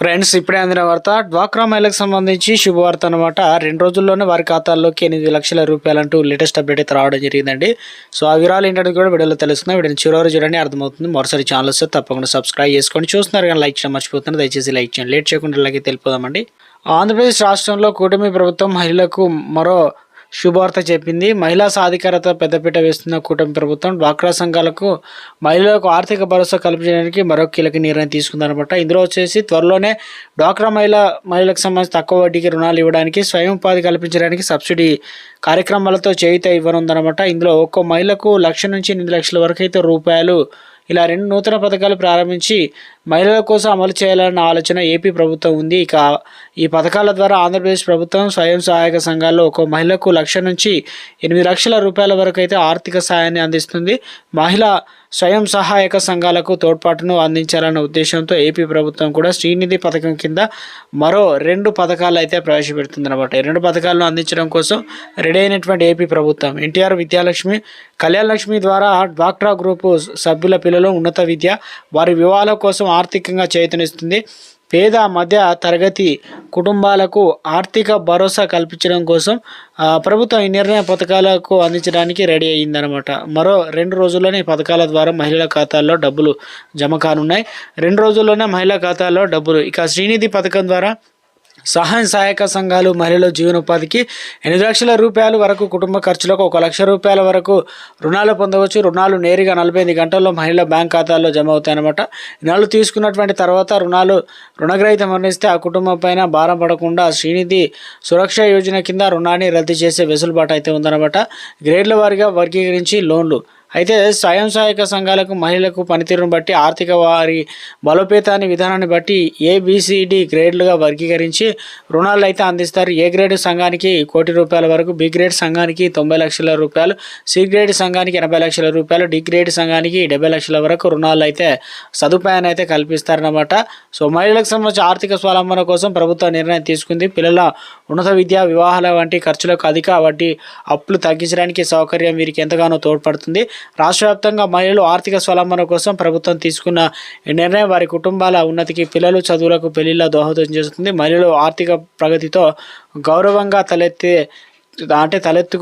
Friends, ఇప్పుడే అందిన వార్త. డ్వాక్రా మహిళలకు సంబంధించి శుభవార్త అనమాట. 2 రోజుల్లోనే వారి ఖాతాల్లోకి 8 లక్షల రూపాయలంటూ లేటెస్ట్ అప్డేట్ అయితే రావడం జరిగిందండి. సో ఆ వివరాలు ఏంటంటే కూడా వీడియోలో తెలుస్తుంది. వీడియోని చివరి చూడండి, అర్థమవుతుంది. మరోసారి ఛానల్ వస్తే తప్పకుండా సబ్స్క్రైబ్ చేసుకోండి. చూస్తున్నారు కానీ లైక్ చేయడం మర్చిపోతున్నారు. దయచేసి లైక్ చేయండి. లేట్ చేయకుండా ఇలాగే తెలిపోదామండి. ఆంధ్రప్రదేశ్ రాష్ట్రంలో కూటమి ప్రభుత్వం మహిళలకు మరో శుభవార్త చెప్పింది. మహిళా సాధికారత పెద్దపీట వేస్తున్న కూటమి ప్రభుత్వం డ్వాక్రా సంఘాలకు మహిళలకు ఆర్థిక భరోసా కల్పించడానికి మరో కీలక నిర్ణయం తీసుకుందనమాట. ఇందులో వచ్చేసి త్వరలోనే డ్వాక్రా మహిళలకు సంబంధించి తక్కువ వడ్డీకి రుణాలు ఇవ్వడానికి, స్వయం ఉపాధి కల్పించడానికి సబ్సిడీ కార్యక్రమాలతో చేయూత ఇవ్వనుందనమాట. ఇందులో ఒక్కో మహిళకు 1 లక్ష నుంచి 8 లక్షల వరకు అయితే రూపాయలు ఇలా 2 నూతన పథకాలు ప్రారంభించి మహిళల కోసం అమలు చేయాలన్న ఆలోచన ఏపీ ప్రభుత్వం ఉంది. ఇక ఈ పథకాల ద్వారా ఆంధ్రప్రదేశ్ ప్రభుత్వం స్వయం సహాయక సంఘాల్లో ఒక్కో మహిళకు 1 లక్ష నుంచి 8 లక్షల రూపాయల వరకు అయితే ఆర్థిక సాయాన్ని అందిస్తుంది. మహిళా స్వయం సహాయక సంఘాలకు తోడ్పాటును అందించాలన్న ఉద్దేశంతో ఏపీ ప్రభుత్వం కూడా శ్రీనిధి పథకం కింద మరో 2 పథకాలు అయితే ప్రవేశపెడుతుంది అనమాట. ఈ 2 పథకాలను అందించడం కోసం రెడీ అయినటువంటి ఏపీ ప్రభుత్వం ఎన్టీఆర్ విద్యాలక్ష్మి, కళ్యాణ లక్ష్మి ద్వారా డ్వాక్రా గ్రూపు సభ్యుల పిల్లలు ఉన్నత విద్య, వారి వివాహాల కోసం ఆర్థికంగా చేయూతనిస్తుంది. పేద మధ్య తరగతి కుటుంబాలకు ఆర్థిక భరోసా కల్పించడం కోసం ప్రభుత్వం ఈ నిర్ణయ పథకాలకు అందించడానికి రెడీ అయ్యిందనమాట. మరో 2 రోజుల్లోనే ఈ పథకాల ద్వారా మహిళల ఖాతాల్లో డబ్బులు జమ కానున్నాయి. 2 రోజుల్లోనే మహిళల ఖాతాల్లో డబ్బులు. ఇక శ్రీనిధి పథకం ద్వారా సహాయక సంఘాలు మహిళల జీవనోపాధికి 8 లక్షల రూపాయల వరకు, కుటుంబ ఖర్చులకు 1 లక్ష రూపాయల వరకు రుణాలు పొందవచ్చు. రుణాలు నేరుగా 48 గంటల్లో మహిళల బ్యాంక్ ఖాతాల్లో జమ అవుతాయన్నమాట. రుణాలు తీసుకున్నటువంటి తర్వాత రుణగ్రహీత మరణిస్తే ఆ కుటుంబం పైన భారం పడకుండా శ్రీనిధి సురక్ష యోజన కింద రుణాన్ని రద్దు చేసే వెసులుబాటు అయితే ఉందన్నమాట. గ్రేడ్ల వారీగా వర్గీకరించి లోన్లు అయితే స్వయం సహాయక సంఘాలకు మహిళలకు పనితీరును బట్టి ఆర్థిక వారి బలోపేతాన్ని విధానాన్ని బట్టి ABCD గ్రేడ్లుగా వర్గీకరించి రుణాలు అయితే అందిస్తారు. ఏ గ్రేడ్ సంఘానికి 1 కోటి రూపాయల వరకు, బి గ్రేడ్ సంఘానికి 90 లక్షల రూపాయలు, సి గ్రేడ్ సంఘానికి 80 లక్షల రూపాయలు, డి గ్రేడ్ సంఘానికి 70 లక్షల వరకు రుణాలు అయితే సదుపాయాన్ని అయితే కల్పిస్తారన్నమాట. సో మహిళలకు సంబంధించి ఆర్థిక స్వావలంబన కోసం ప్రభుత్వం నిర్ణయం తీసుకుంది. పిల్లల ఉన్నత విద్య, వివాహాల వంటి ఖర్చులకు అధిక వడ్డీ అప్పులు తగ్గించడానికి సౌకర్యం వీరికి ఎంతగానో తోడ్పడుతుంది. రాష్ట్ర వ్యాప్తంగా మహిళలు ఆర్థిక స్వలంబన కోసం ప్రభుత్వం తీసుకున్న ఈ నిర్ణయం వారి కుటుంబాల ఉన్నతికి, పిల్లలు చదువులకు, పెళ్లిళ్ళ దోహదం చేస్తుంది. మహిళలు ఆర్థిక ప్రగతితో గౌరవంగా తలెత్తుకు